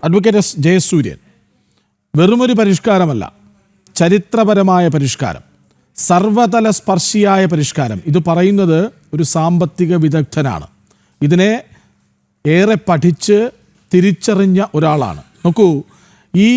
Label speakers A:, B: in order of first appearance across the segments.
A: Advocate S Jayasuryan, വെറുമൊരു പരിഷ്കാരമല്ല, ചരിത്രപരമായ പരിഷ്കാരം, സർവതല സ്പർശിയായ പരിഷ്കാരം. ഇത് പറയുന്നത് ഒരു സാമ്പത്തിക വിദഗ്ധനാണ്. ഇതിനെ ഏറെ പഠിച്ച് തിരിച്ചറിഞ്ഞ ഒരാളാണ്. നോക്കൂ, ഈ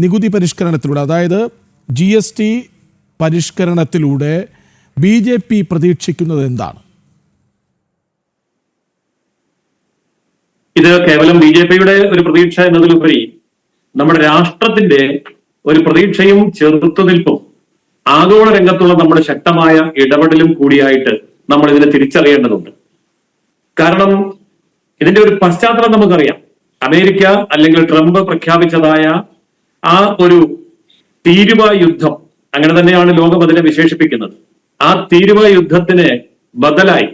A: നികുതി പരിഷ്കരണത്തിലൂടെ, അതായത് GST പരിഷ്കരണത്തിലൂടെ BJP പ്രതീക്ഷിക്കുന്നത് എന്താണ്?
B: ഇത് കേവലം BJPയുടെ ഒരു പ്രതീക്ഷ എന്നതിലുപരി നമ്മുടെ രാഷ്ട്രത്തിന്റെ ഒരു പ്രതീക്ഷയും ചെറുത്തുനിൽപ്പും ആഗോള രംഗത്തുള്ള നമ്മുടെ ശക്തമായ ഇടപെടലും കൂടിയായിട്ട് നമ്മൾ ഇതിനെ തിരിച്ചറിയേണ്ടതുണ്ട്. കാരണം ഇതിന്റെ ഒരു പശ്ചാത്തലം നമുക്കറിയാം. അമേരിക്ക അല്ലെങ്കിൽ ട്രംപ് പ്രഖ്യാപിച്ചതായ ആ ഒരു തീരുവ യുദ്ധം, അങ്ങനെ തന്നെയാണ് ലോകം അതിനെ വിശേഷിപ്പിക്കുന്നത്. ആ തീരുവ യുദ്ധത്തിന് ബദലായി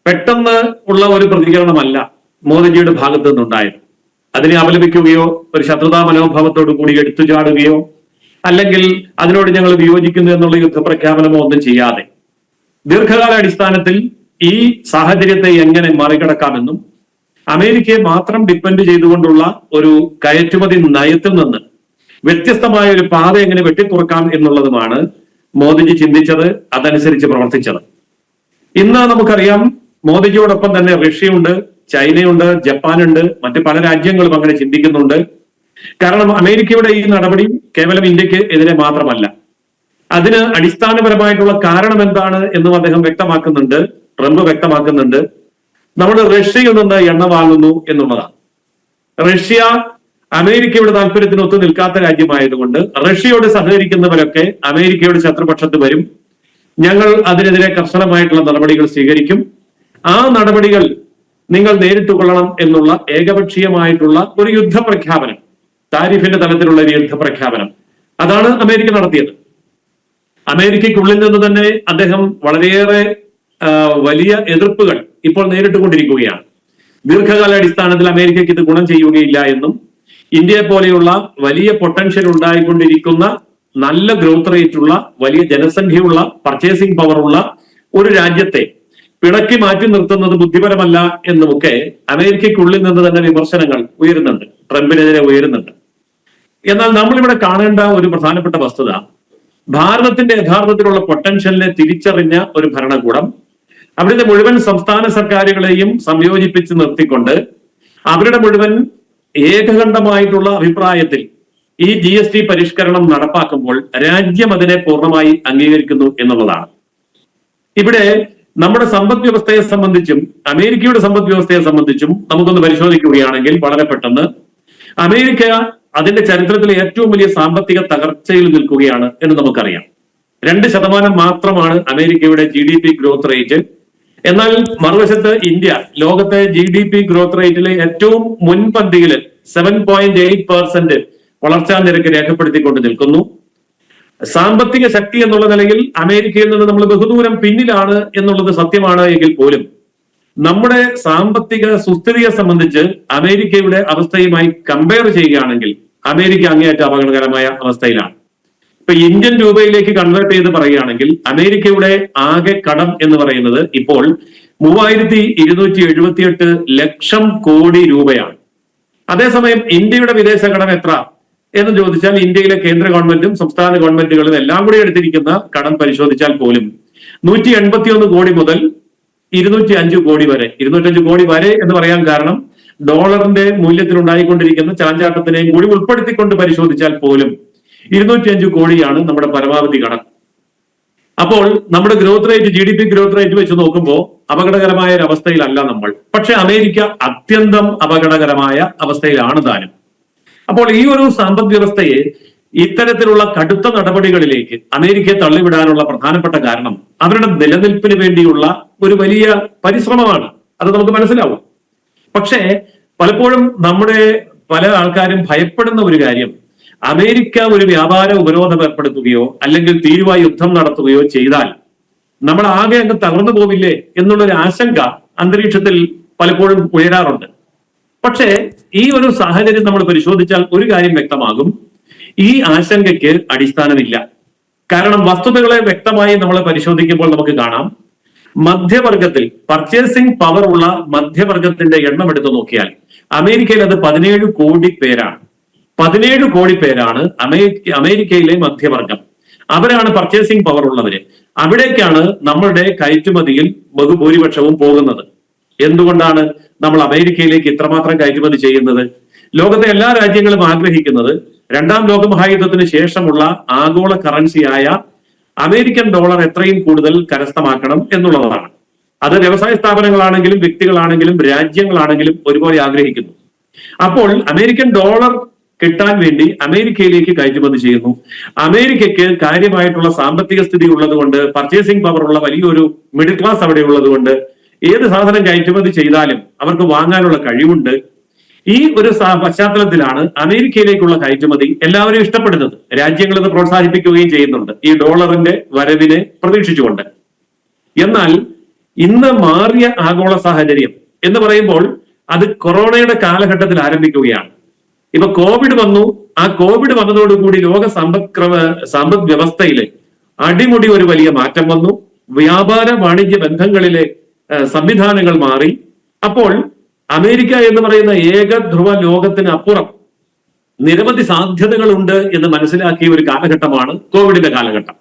B: പെട്ടെന്ന് ഉള്ള ഒരു പ്രതികരണമല്ല മോദിജിയുടെ ഭാഗത്തു നിന്നുണ്ടായത്. അതിനെ അപലപിക്കുകയോ ഒരു ശത്രുതാ മനോഭാവത്തോടു കൂടി എടുത്തുചാടുകയോ അല്ലെങ്കിൽ അതിനോട് ഞങ്ങൾ വിയോജിക്കുന്നു എന്നുള്ള യുദ്ധപ്രഖ്യാപനമോ ഒന്നും ചെയ്യാതെ ദീർഘകാല അടിസ്ഥാനത്തിൽ ഈ സാഹചര്യത്തെ എങ്ങനെ മറികടക്കാമെന്നും അമേരിക്കയെ മാത്രം ഡിപ്പെൻഡ് ചെയ്തുകൊണ്ടുള്ള ഒരു കയറ്റുമതി നയത്തിൽ നിന്ന് വ്യത്യസ്തമായ ഒരു പാത എങ്ങനെ വെട്ടിത്തുറക്കാം എന്നുള്ളതുമാണ് മോദിജി ചിന്തിച്ചത്, അതനുസരിച്ച് പ്രവർത്തിച്ചത്. ഇന്ന് നമുക്കറിയാം, മോദിജിയോടൊപ്പം തന്നെ റഷ്യയുണ്ട്, ചൈനയുണ്ട്, ജപ്പാനുണ്ട്, മറ്റ് പല രാജ്യങ്ങളും അങ്ങനെ ചിന്തിക്കുന്നുണ്ട്. കാരണം അമേരിക്കയുടെ ഈ നടപടി കേവലം ഇന്ത്യക്ക് എതിരെ മാത്രമല്ല, അതിന് അടിസ്ഥാനപരമായിട്ടുള്ള കാരണം എന്താണ് എന്നും അദ്ദേഹം വ്യക്തമാക്കുന്നുണ്ട്, ട്രംപ് വ്യക്തമാക്കുന്നുണ്ട്. നമ്മൾ റഷ്യയിൽ നിന്ന് എണ്ണ വാങ്ങുന്നു എന്നുള്ളതാണ്. റഷ്യ അമേരിക്കയുടെ താല്പര്യത്തിന് ഒത്തു നിൽക്കാത്ത രാജ്യമായതുകൊണ്ട് റഷ്യയോട് സഹകരിക്കുന്നവരൊക്കെ അമേരിക്കയുടെ ശത്രുപക്ഷത്ത് വരും. ഞങ്ങൾ അതിനെതിരെ കർശനമായിട്ടുള്ള നടപടികൾ സ്വീകരിക്കും. ആ നടപടികൾ നിങ്ങൾ നേരിട്ട് കൊള്ളണം എന്നുള്ള ഏകപക്ഷീയമായിട്ടുള്ള ഒരു യുദ്ധപ്രഖ്യാപനം, താരിഫിന്റെ തലത്തിലുള്ള ഒരു യുദ്ധപ്രഖ്യാപനം, അതാണ് അമേരിക്ക നടത്തിയത്. അമേരിക്കയ്ക്കുള്ളിൽ നിന്ന് തന്നെ അദ്ദേഹം വളരെയേറെ വലിയ എതിർപ്പുകൾ ഇപ്പോൾ നേരിട്ടുകൊണ്ടിരിക്കുകയാണ്. ദീർഘകാല അടിസ്ഥാനത്തിൽ അമേരിക്കയ്ക്ക് ഇത് ഗുണം ചെയ്യുകയില്ല എന്നും ഇന്ത്യയെ പോലെയുള്ള വലിയ പൊട്ടൻഷ്യൽ ഉണ്ടായിക്കൊണ്ടിരിക്കുന്ന നല്ല ഗ്രോത്ത് റേറ്റ് ഉള്ള വലിയ ജനസംഖ്യയുള്ള പർച്ചേസിംഗ് പവറുള്ള ഒരു രാജ്യത്തെ പിണക്കി മാറ്റി നിർത്തുന്നത് ബുദ്ധിപരമല്ല എന്നുമൊക്കെ അമേരിക്കയ്ക്കുള്ളിൽ നിന്ന് തന്നെ വിമർശനങ്ങൾ ഉയരുന്നുണ്ട്, ട്രംപിനെതിരെ ഉയരുന്നുണ്ട്. എന്നാൽ നമ്മളിവിടെ കാണേണ്ട ഒരു പ്രധാനപ്പെട്ട വസ്തുത, ഭാരതത്തിന്റെ യഥാർത്ഥത്തിലുള്ള പൊട്ടൻഷ്യലിനെ തിരിച്ചറിഞ്ഞ ഒരു ഭരണകൂടം അവിടുത്തെ മുഴുവൻ സംസ്ഥാന സർക്കാരുകളെയും സംയോജിപ്പിച്ച് നിർത്തിക്കൊണ്ട് അവരുടെ മുഴുവൻ ഏകകണ്ഠമായിട്ടുള്ള അഭിപ്രായത്തിൽ ഈ GST പരിഷ്കരണം നടപ്പാക്കുമ്പോൾ രാജ്യം അതിനെ പൂർണ്ണമായി അംഗീകരിക്കുന്നു എന്നുള്ളതാണ്. ഇവിടെ നമ്മുടെ സമ്പദ് വ്യവസ്ഥയെ സംബന്ധിച്ചും അമേരിക്കയുടെ സമ്പദ് വ്യവസ്ഥയെ സംബന്ധിച്ചും നമുക്കൊന്ന് പരിശോധിക്കുകയാണെങ്കിൽ വളരെ പെട്ടെന്ന് അമേരിക്ക അതിന്റെ ചരിത്രത്തിലെ ഏറ്റവും വലിയ സാമ്പത്തിക തകർച്ചയിൽ നിൽക്കുകയാണ് എന്ന് നമുക്കറിയാം. 2% മാത്രമാണ് അമേരിക്കയുടെ GDP ഗ്രോത്ത് റേറ്റ്. എന്നാൽ മറുവശത്ത് ഇന്ത്യ ലോകത്തെ GDP ഗ്രോത്ത് റേറ്റിലെ ഏറ്റവും മുൻപന്തിയിൽ 7.8% വളർച്ചാ നിരക്ക് രേഖപ്പെടുത്തിക്കൊണ്ട് നിൽക്കുന്നു. സാമ്പത്തിക ശക്തി എന്നുള്ള നിലയിൽ അമേരിക്കയിൽ നിന്ന് നമ്മൾ ബഹുദൂരം പിന്നിലാണ് എന്നുള്ളത് സത്യമാണ് എങ്കിൽ പോലും നമ്മുടെ സാമ്പത്തിക സുസ്ഥിതിയെ സംബന്ധിച്ച് അമേരിക്കയുടെ അവസ്ഥയുമായി കമ്പയർ ചെയ്യുകയാണെങ്കിൽ അമേരിക്ക അങ്ങേയറ്റം അപകടകരമായ അവസ്ഥയിലാണ്. ഇപ്പൊ ഇന്ത്യൻ രൂപയിലേക്ക് കൺവേർട്ട് ചെയ്ത് പറയുകയാണെങ്കിൽ അമേരിക്കയുടെ ആകെ കടം എന്ന് പറയുന്നത് ഇപ്പോൾ 3278 ലക്ഷം കോടി രൂപയാണ്. അതേസമയം ഇന്ത്യയുടെ വിദേശ കടം എത്ര എന്ന് ചോദിച്ചാൽ ഇന്ത്യയിലെ കേന്ദ്ര ഗവൺമെന്റും സംസ്ഥാന ഗവൺമെന്റുകളും എല്ലാം കൂടി എടുത്തിരിക്കുന്ന കടം പരിശോധിച്ചാൽ പോലും 181 കോടി മുതൽ 205 കോടി വരെ, 205 കോടി വരെ എന്ന് പറയാൻ കാരണം ഡോളറിന്റെ മൂല്യത്തിൽ ഉണ്ടായിക്കൊണ്ടിരിക്കുന്ന ചാഞ്ചാട്ടത്തിനെയും കൂടി ഉൾപ്പെടുത്തിക്കൊണ്ട് പരിശോധിച്ചാൽ പോലും 205 കോടിയാണ് നമ്മുടെ പരമാവധി കടം. അപ്പോൾ നമ്മുടെ growth rate, GDP growth rate വെച്ച് നോക്കുമ്പോൾ അപകടകരമായ ഒരു അവസ്ഥയിലല്ല നമ്മൾ. പക്ഷെ അമേരിക്ക അത്യന്തം അപകടകരമായ അവസ്ഥയിലാണ് താനും. അപ്പോൾ ഈ ഒരു സമ്പദ് വ്യവസ്ഥയെ ഇത്തരത്തിലുള്ള കടുത്ത നടപടികളിലേക്ക് അമേരിക്കയെ തള്ളിവിടാനുള്ള പ്രധാനപ്പെട്ട കാരണം അവരുടെ നിലനിൽപ്പിന് വേണ്ടിയുള്ള ഒരു വലിയ പരിശ്രമമാണ്. അത് നമുക്ക് മനസ്സിലാവും. പക്ഷേ പലപ്പോഴും നമ്മുടെ പല ആൾക്കാരും ഭയപ്പെടുന്ന ഒരു കാര്യം, അമേരിക്ക ഒരു വ്യാപാര ഉപരോധം ഏർപ്പെടുത്തുകയോ അല്ലെങ്കിൽ തീരുവ യുദ്ധം നടത്തുകയോ ചെയ്താൽ നമ്മൾ ആകെ അങ്ങ് തകർന്നു പോവില്ലേ എന്നുള്ളൊരു ആശങ്ക അന്തരീക്ഷത്തിൽ പലപ്പോഴും ഉയരാറുണ്ട്. പക്ഷേ ഈ ഒരു സാഹചര്യം നമ്മൾ പരിശോധിച്ചാൽ ഒരു കാര്യം വ്യക്തമാകും, ഈ ആശങ്കയ്ക്ക് അടിസ്ഥാനമില്ല. കാരണം വസ്തുതകളെ വ്യക്തമായി നമ്മൾ പരിശോധിക്കുമ്പോൾ നമുക്ക് കാണാം, മധ്യവർഗത്തിൽ പർച്ചേസിംഗ് പവർ ഉള്ള മധ്യവർഗത്തിന്റെ എണ്ണം എടുത്തു നോക്കിയാൽ അമേരിക്കയിൽ അത് 17 കോടി പേരാണ്. 17 കോടി പേരാണ് അമേരിക്കയിലെ മധ്യവർഗം. അവരാണ് പർച്ചേസിംഗ് പവർ ഉള്ളവര്. അവിടേക്കാണ് നമ്മളുടെ കയറ്റുമതിയിൽ ബഹുഭൂരിപക്ഷവും പോകുന്നത്. എന്തുകൊണ്ടാണ് നമ്മൾ അമേരിക്കയിലേക്ക് ഇത്രമാത്രം കയറ്റുമതി ചെയ്യുന്നത്? ലോകത്തെ എല്ലാ രാജ്യങ്ങളും ആഗ്രഹിക്കുന്നത് രണ്ടാം ലോക മഹായുദ്ധത്തിന് ശേഷമുള്ള ആഗോള കറൻസിയായ അമേരിക്കൻ ഡോളർ എത്രയും കൂടുതൽ കരസ്ഥമാക്കണം എന്നുള്ളതാണ്. അത് വ്യവസായ സ്ഥാപനങ്ങളാണെങ്കിലും വ്യക്തികളാണെങ്കിലും രാജ്യങ്ങളാണെങ്കിലും ഒരുപോലെ ആഗ്രഹിക്കുന്നു. അപ്പോൾ അമേരിക്കൻ ഡോളർ കിട്ടാൻ വേണ്ടി അമേരിക്കയിലേക്ക് കയറ്റുമതി ചെയ്യുന്നു. അമേരിക്കയ്ക്ക് കാര്യമായിട്ടുള്ള സാമ്പത്തിക സ്ഥിതി ഉള്ളതുകൊണ്ട്, പർച്ചേസിംഗ് പവർ ഉള്ള വലിയൊരു മിഡിൽ ക്ലാസ് അവിടെ ഉള്ളതുകൊണ്ട് ഏത് സാധനം കയറ്റുമതി ചെയ്താലും അവർക്ക് വാങ്ങാനുള്ള കഴിവുണ്ട്. ഈ ഒരു പശ്ചാത്തലത്തിലാണ് അമേരിക്കയിലേക്കുള്ള കയറ്റുമതി എല്ലാവരും ഇഷ്ടപ്പെടുന്നത്. രാജ്യങ്ങൾ ഇത് പ്രോത്സാഹിപ്പിക്കുകയും ചെയ്യുന്നുണ്ട് ഈ ഡോളറിന്റെ വരവിനെ പ്രതീക്ഷിച്ചുകൊണ്ട്. എന്നാൽ ഇന്ന് മാറിയ ആഗോള സാഹചര്യം എന്ന് പറയുമ്പോൾ അത് കൊറോണയുടെ കാലഘട്ടത്തിൽ ആരംഭിക്കുകയാണ്. ഇപ്പൊ കോവിഡ് വന്നു. ആ കോവിഡ് വന്നതോടുകൂടി ലോക സമ്പദ് വ്യവസ്ഥയിലെ അടിമുടി ഒരു വലിയ മാറ്റം വന്നു. വ്യാപാര വാണിജ്യ ബന്ധങ്ങളിലെ സംവിധാനങ്ങൾ മാറി. അപ്പോൾ അമേരിക്ക എന്ന് പറയുന്ന ഏക ധ്രുവ ലോകത്തിന് അപ്പുറം നിരവധി സാധ്യതകളുണ്ട് എന്ന് മനസ്സിലാക്കിയ ഒരു കാലഘട്ടമാണ് കോവിഡിന്റെ കാലഘട്ടം.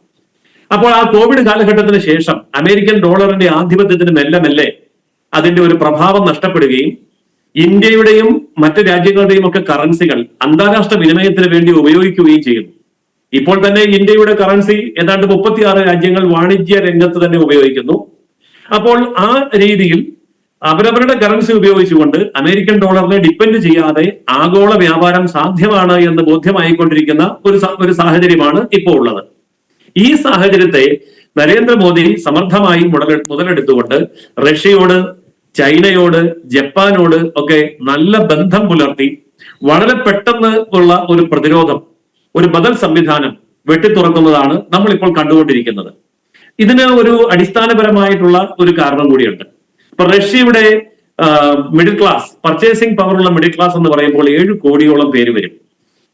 B: അപ്പോൾ ആ കോവിഡ് കാലഘട്ടത്തിന് ശേഷം അമേരിക്കൻ ഡോളറിന്റെ ആധിപത്യത്തിന് മെല്ലെ മെല്ലെ അതിന്റെ ഒരു പ്രഭാവം നഷ്ടപ്പെടുകയും ഇന്ത്യയുടെയും മറ്റ് രാജ്യങ്ങളുടെയും ഒക്കെ കറൻസികൾ അന്താരാഷ്ട്ര വിനിമയത്തിന് വേണ്ടി ഉപയോഗിക്കുകയും ചെയ്യുന്നു. ഇപ്പോൾ തന്നെ ഇന്ത്യയുടെ കറൻസി ഏതാണ്ട് 36 രാജ്യങ്ങൾ വാണിജ്യ രംഗത്ത് തന്നെ ഉപയോഗിക്കുന്നു. അപ്പോൾ ആ രീതിയിൽ അവരവരുടെ കറൻസി ഉപയോഗിച്ചുകൊണ്ട് അമേരിക്കൻ ഡോളറിനെ ഡിപ്പെൻഡ് ചെയ്യാതെ ആഗോള വ്യാപാരം സാധ്യമാണ് എന്ന് ബോധ്യമായിക്കൊണ്ടിരിക്കുന്ന ഒരു സാഹചര്യമാണ് ഇപ്പോൾ ഉള്ളത്. ഈ സാഹചര്യത്തെ നരേന്ദ്രമോദി സമർത്ഥമായി മുതലെടുത്തുകൊണ്ട് റഷ്യയോട്, ചൈനയോട്, ജപ്പാനോട് ഒക്കെ നല്ല ബന്ധം പുലർത്തി വളരെ പെട്ടെന്ന് ഉള്ള ഒരു പ്രതിരോധം, ഒരു ബദൽ സംവിധാനം വെട്ടിത്തുറക്കുന്നതാണ് നമ്മൾ ഇപ്പോൾ കണ്ടുകൊണ്ടിരിക്കുന്നത്. ഇതിന് ഒരു അടിസ്ഥാനപരമായിട്ടുള്ള ഒരു കാരണം കൂടിയുണ്ട്. ഇപ്പൊ റഷ്യയുടെ മിഡിൽ ക്ലാസ്, പർച്ചേസിംഗ് പവറുള്ള മിഡിൽ ക്ലാസ് എന്ന് പറയുമ്പോൾ 7 കോടിയോളം പേര് വരും.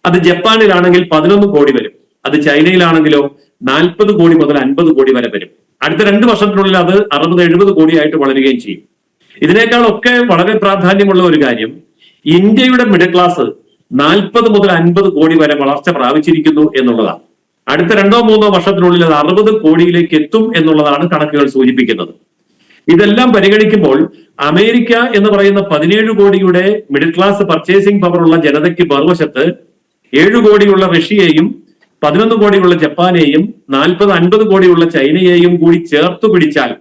B: അത് ജപ്പാനിലാണെങ്കിൽ 11 കോടി വരും. അത് ചൈനയിലാണെങ്കിലോ 40 കോടി മുതൽ 50 കോടി വരെ വരും. അടുത്ത 2 വർഷത്തിനുള്ളിൽ അത് 60-70 കോടിയായിട്ട് വളരുകയും ചെയ്യും. ഇതിനേക്കാളൊക്കെ വളരെ പ്രാധാന്യമുള്ള ഒരു കാര്യം, ഇന്ത്യയുടെ മിഡിൽ ക്ലാസ് 40 മുതൽ 50 കോടി വരെ വളർച്ച പ്രാപിച്ചിരിക്കുന്നു എന്നുള്ളതാണ്. അടുത്ത 2-3 വർഷത്തിനുള്ളിൽ അത് 60 കോടിയിലേക്ക് എത്തും എന്നുള്ളതാണ് കണക്കുകൾ സൂചിപ്പിക്കുന്നത്. ഇതെല്ലാം പരിഗണിക്കുമ്പോൾ അമേരിക്ക എന്ന് പറയുന്ന 17 കോടിയുടെ മിഡിൽ ക്ലാസ് പർച്ചേസിംഗ് പവറുള്ള ജനതയ്ക്ക് മറുവശത്ത് 7 കോടിയുള്ള റഷ്യയെയും 11 കോടിയുള്ള ജപ്പാനെയും 40-50 കോടിയുള്ള ചൈനയെയും കൂടി ചേർത്ത് പിടിച്ചാൽ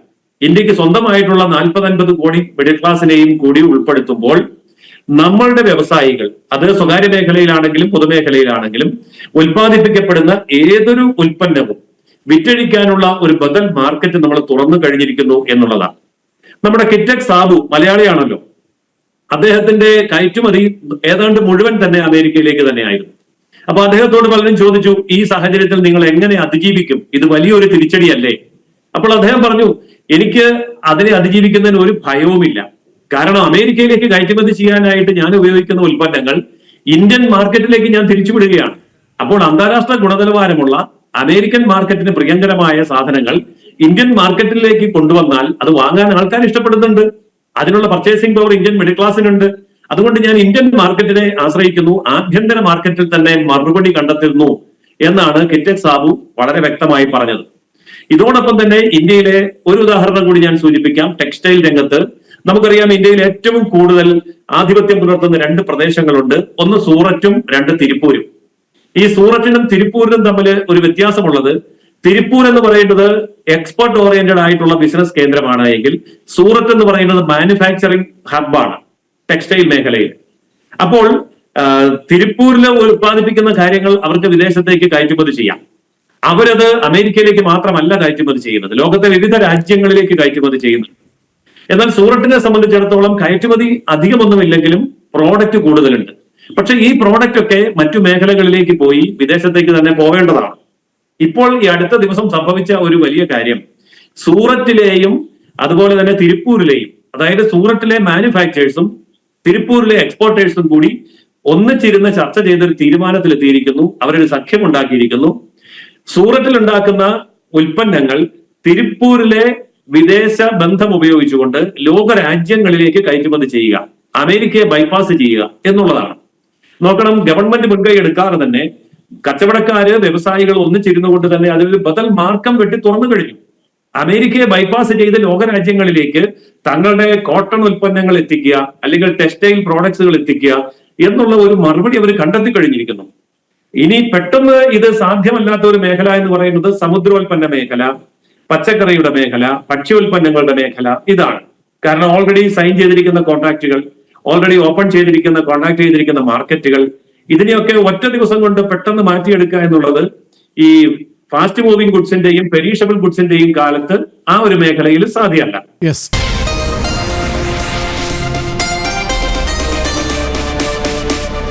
B: ഇന്ത്യക്ക് സ്വന്തമായിട്ടുള്ള 40-50 കോടി മിഡിൽ ക്ലാസിനെയും കൂടി ഉൾപ്പെടുത്തുമ്പോൾ നമ്മളുടെ വ്യവസായികൾ, അത് സ്വകാര്യ മേഖലയിലാണെങ്കിലും പൊതുമേഖലയിലാണെങ്കിലും ഉൽപ്പാദിപ്പിക്കപ്പെടുന്ന ഏതൊരു ഉൽപ്പന്നവും വിറ്റഴിക്കാനുള്ള ഒരു ബദൽ മാർക്കറ്റ് നമ്മൾ തുറന്നു കഴിഞ്ഞിരിക്കുന്നു എന്നുള്ളതാണ്. നമ്മുടെ കിറ്റക് സാബു മലയാളിയാണല്ലോ. അദ്ദേഹത്തിന്റെ കയറ്റുമതി ഏതാണ്ട് മുഴുവൻ തന്നെ അമേരിക്കയിലേക്ക് തന്നെയായിരുന്നു. അപ്പൊ അദ്ദേഹത്തോട് പലരും ചോദിച്ചു, ഈ സാഹചര്യത്തിൽ നിങ്ങൾ എങ്ങനെ അതിജീവിക്കും? ഇത് വലിയൊരു തിരിച്ചടിയല്ലേ? അപ്പോൾ അദ്ദേഹം പറഞ്ഞു, എനിക്ക് അതിനെ അതിജീവിക്കുന്നതിന് ഒരു ഭയവുമില്ല. കാരണം അമേരിക്കയിലേക്ക് കയറ്റുമതി ചെയ്യാനായിട്ട് ഞാൻ ഉപയോഗിക്കുന്ന ഉൽപ്പന്നങ്ങൾ ഇന്ത്യൻ മാർക്കറ്റിലേക്ക് ഞാൻ തിരിച്ചുവിടുകയാണ്. അപ്പോൾ അന്താരാഷ്ട്ര ഗുണനിലവാരമുള്ള അമേരിക്കൻ മാർക്കറ്റിന് പ്രിയങ്കരമായ സാധനങ്ങൾ ഇന്ത്യൻ മാർക്കറ്റിലേക്ക് കൊണ്ടുവന്നാൽ അത് വാങ്ങാൻ ആൾക്കാർ ഇഷ്ടപ്പെടുന്നുണ്ട്. അതിനുള്ള പർച്ചേസിംഗ് പവർ ഇന്ത്യൻ മിഡിൽ ക്ലാസ്സിനുണ്ട്. അതുകൊണ്ട് ഞാൻ ഇന്ത്യൻ മാർക്കറ്റിനെ ആശ്രയിക്കുന്നു, ആഭ്യന്തര മാർക്കറ്റിൽ തന്നെ മറുപടി കണ്ടെത്തുന്നു എന്നാണ് കിറ്റക് സാബു വളരെ വ്യക്തമായി പറഞ്ഞത്. ഇതോടൊപ്പം തന്നെ ഇന്ത്യയിലെ ഒരു ഉദാഹരണം കൂടി ഞാൻ സൂചിപ്പിക്കാം. ടെക്സ്റ്റൈൽ രംഗത്ത് നമുക്കറിയാം, ഇന്ത്യയിൽ ഏറ്റവും കൂടുതൽ ആധിപത്യം പുലർത്തുന്ന 2 പ്രദേശങ്ങളുണ്ട്. ഒന്ന് സൂററ്റും 2 തിരുപ്പൂരും. ഈ സൂററ്റിനും തിരുപ്പൂരിനും തമ്മിൽ ഒരു വ്യത്യാസമുള്ളത്, തിരുപ്പൂർ എന്ന് പറയുന്നത് എക്സ്പോർട്ട് ഓറിയന്റഡ് ആയിട്ടുള്ള ബിസിനസ് കേന്ദ്രമാണ് എങ്കിൽ സൂറത്ത് എന്ന് പറയുന്നത് മാനുഫാക്ചറിംഗ് ഹബ്ബാണ് ടെക്സ്റ്റൈൽ മേഖലയിൽ. അപ്പോൾ തിരുപ്പൂരിൽ ഉത്പാദിപ്പിക്കുന്ന കാര്യങ്ങൾ അവർക്ക് വിദേശത്തേക്ക് കയറ്റുമതി ചെയ്യാം. അവരത് അമേരിക്കയിലേക്ക് മാത്രമല്ല കയറ്റുമതി ചെയ്യുന്നത്, ലോകത്തെ വിവിധ രാജ്യങ്ങളിലേക്ക് കയറ്റുമതി ചെയ്യുന്നു. എന്നാൽ സൂററ്റിനെ സംബന്ധിച്ചിടത്തോളം കയറ്റുമതി അധികമൊന്നുമില്ലെങ്കിലും പ്രോഡക്റ്റ് കൂടുതലുണ്ട്. പക്ഷെ ഈ പ്രോഡക്റ്റ് ഒക്കെ മറ്റു മേഖലകളിലേക്ക് പോയി വിദേശത്തേക്ക് തന്നെ പോവേണ്ടതാണ്. ഇപ്പോൾ ഈ അടുത്ത ദിവസം സംഭവിച്ച ഒരു വലിയ കാര്യം, സൂററ്റിലെയും അതുപോലെ തന്നെ തിരുപ്പൂരിലെയും, അതായത് സൂററ്റിലെ മാനുഫാക്ചേഴ്സും തിരുപ്പൂരിലെ എക്സ്പോർട്ടേഴ്സും കൂടി ഒന്നിച്ചിരുന്ന് ചർച്ച ചെയ്തൊരു തീരുമാനത്തിലെത്തിയിരിക്കുന്നു. അവരൊരു സഖ്യം ഉണ്ടാക്കിയിരിക്കുന്നു. സൂററ്റിൽ ഉണ്ടാക്കുന്ന ഉൽപ്പന്നങ്ങൾ തിരുപ്പൂരിലെ വിദേശ ബന്ധം ഉപയോഗിച്ചുകൊണ്ട് ലോക രാജ്യങ്ങളിലേക്ക് കയറ്റുമതി ചെയ്യുക. അമേരിക്കയെ ബൈപ്പാസ് ചെയ്യുക എന്നുള്ളതാണ്. നോക്കണം, ഗവൺമെന്റ് മുൻകൈ എടുക്കാതെ തന്നെ കച്ചവടക്കാര്, വ്യവസായികൾ ഒന്നിച്ചിരുന്നു കൊണ്ട് തന്നെ അതിലൊരു ബദൽ മാർക്കം വെട്ടി തുറന്നു കഴിഞ്ഞു. അമേരിക്കയെ ബൈപ്പാസ് ചെയ്ത് ലോകരാജ്യങ്ങളിലേക്ക് തങ്ങളുടെ കോട്ടൺ ഉൽപ്പന്നങ്ങൾ എത്തിക്കുക, അല്ലെങ്കിൽ ടെക്സ്റ്റൈൽ പ്രോഡക്ട്സുകൾ എത്തിക്കുക എന്നുള്ള ഒരു മറുപടി അവർ കണ്ടെത്തി കഴിഞ്ഞിരിക്കുന്നു. ഇനി പെട്ടെന്ന് ഇത് സാധ്യമല്ലാത്ത ഒരു മേഖല എന്ന് പറയുന്നത് സമുദ്രോൽപ്പന്ന മേഖല, പച്ചക്കറിയുടെ മേഖല, ഭക്ഷ്യോൽപ്പന്നങ്ങളുടെ മേഖല. ഇതാണ്. കാരണം ഓൾറെഡി സൈൻ ചെയ്തിരിക്കുന്ന കോൺട്രാക്റ്റുകൾ, ഓൾറെഡി ഓപ്പൺ ചെയ്തിരിക്കുന്ന കോൺട്രാക്ട് ചെയ്തിരിക്കുന്ന മാർക്കറ്റുകൾ, ഇതിനെയൊക്കെ ഒറ്റ ദിവസം കൊണ്ട് പെട്ടെന്ന് മാറ്റിയെടുക്കുക എന്നുള്ളത് ഈ ഫാസ്റ്റ് മൂവിംഗ് ഗുഡ്സിന്റെയും പെരീഷബിൾ ഗുഡ്സിന്റെയും കാലത്ത് ആ ഒരു മേഖലയിൽ സാധ്യമല്ല.
A: യെസ്.